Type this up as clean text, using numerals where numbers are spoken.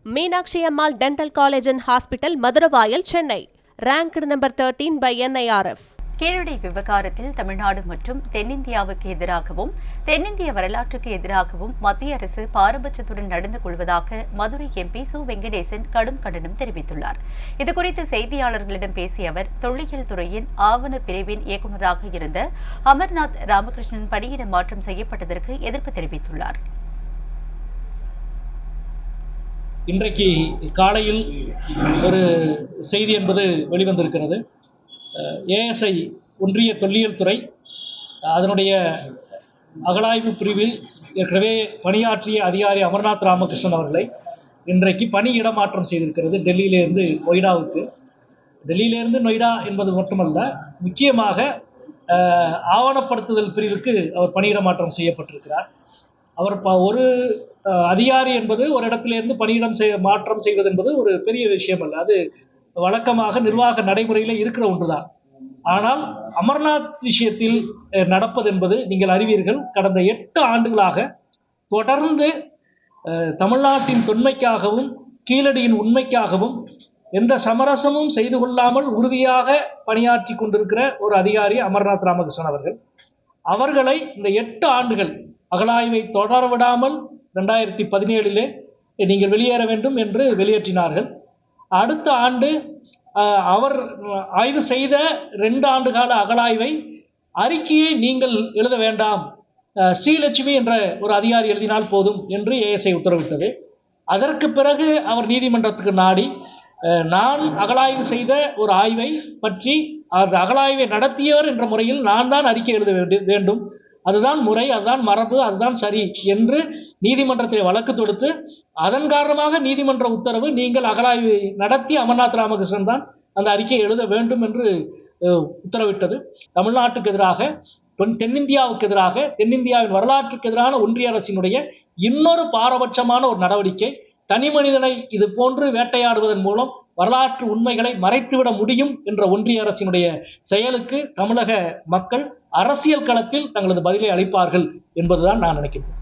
Meenakshi Ammal Dental College and Hospital, Maduravayal, Chennai. Ranked number 13 by NIRF. Keezhadi விவகாரத்தில் தமிழ்நாடு மற்றும் தென்னிந்தியாவுக்கு எதிராகவும் தென்னிந்திய வரலாற்றுக்கு எதிராகவும் மத்திய அரசு பாரபட்சத்துடன் நடந்து கொள்வதாக மதுரை எம்பி சு வெங்கடேசன் கடும் கண்டனம் தெரிவித்துள்ளார். இதுகுறித்து செய்தியாளர்களிடம் பேசிய அவர், தொல்லியல் துறையின் ஆவண பிரிவின் இயக்குநராக இருந்த அமர்நாத் ராமகிருஷ்ணன் பணியிட மாற்றம் செய்யப்பட்டதற்கு எதிர்ப்பு தெரிவித்துள்ளார். இன்றைக்கு காலையில் ஒரு செய்தி என்பது வெளிவந்திருக்கிறது. ஏஎஸ்ஐ ஒன்றிய தொல்லியல் துறை அதனுடைய அகழாய்வு பிரிவில் ஏற்கனவே பணியாற்றிய அதிகாரி அமர்நாத் ராமகிருஷ்ணன் அவர்களை இன்றைக்கு பணி இடமாற்றம் செய்திருக்கிறது. டெல்லியிலிருந்து நொய்டாவுக்கு. டெல்லியிலிருந்து நொய்டா என்பது மட்டுமல்ல, முக்கியமாக ஆவணப்படுத்துதல் பிரிவுக்கு அவர் பணியிடமாற்றம் செய்யப்பட்டிருக்கிறார். அவர் ஒரு அதிகாரி என்பது ஒரு இடத்திலிருந்து பணியிடம் மாற்றம் செய்வது என்பது ஒரு பெரிய விஷயம் அல்ல. அது வழக்கமாக நிர்வாக நடைமுறையில் இருக்கிற ஒன்றுதான். ஆனால் அமர்நாத் விஷயத்தில் நடப்பது என்பது நீங்கள் அறிவீர்கள். கடந்த 8 ஆண்டுகளாக தொடர்ந்து தமிழ்நாட்டின் தொன்மைக்காகவும் கீழடியின் உண்மைக்காகவும் எந்த சமரசமும் செய்து கொள்ளாமல் உறுதியாக பணியாற்றி கொண்டிருக்கிற ஒரு அதிகாரி அமர்நாத் ராமகிருஷ்ணன் அவர்கள். அவர்களை இந்த 8 ஆண்டுகள் அகழாய்வை தொடர விடாமல் 2017 நீங்கள் வெளியேற வேண்டும் என்று வெளியேற்றினார்கள். அடுத்த ஆண்டு அவர் ஆய்வு செய்த 2 ஆண்டு கால அகழாய்வை அறிக்கையை நீங்கள் எழுத வேண்டாம், ஸ்ரீலட்சுமி என்ற ஒரு அதிகாரி எழுதினால் போதும் என்று ஏஎஸ்ஐ உத்தரவிட்டது. அதற்கு பிறகு அவர் நீதிமன்றத்துக்கு நாடி, நான் அகழாய்வு செய்த ஒரு ஆய்வை பற்றி அந்த அகழாய்வை நடத்தியவர் என்ற முறையில் நான் தான் அறிக்கை எழுத வேண்டும், அதுதான் முறை, அதுதான் மரபு, அதுதான் சரி என்று நீதிமன்றத்தில் வழக்கு தொடுத்து, அதன் காரணமாக நீதிமன்ற உத்தரவு, நீங்கள் அகழாய்வு நடத்தி அமர்நாத் ராமகிருஷ்ணன் தான் அந்த அறிக்கையை எழுத வேண்டும் என்று உத்தரவிட்டது. தமிழ்நாட்டுக்கு எதிராக, தென்னிந்தியாவுக்கு எதிராக, தென்னிந்தியாவின் வரலாற்றுக்கு எதிரான ஒன்றிய அரசினுடைய இன்னொரு பாரபட்சமான ஒரு நடவடிக்கை. தனி மனிதனை இது போன்று வேட்டையாடுவதன் மூலம் வரலாற்று உண்மைகளை மறைத்துவிட முடியும் என்ற ஒன்றிய அரசினுடைய செயலுக்கு தமிழக மக்கள் அரசியல் களத்தில் தங்களது பதிலை அளிப்பார்கள் என்பதுதான் நான் நினைக்கிறேன்.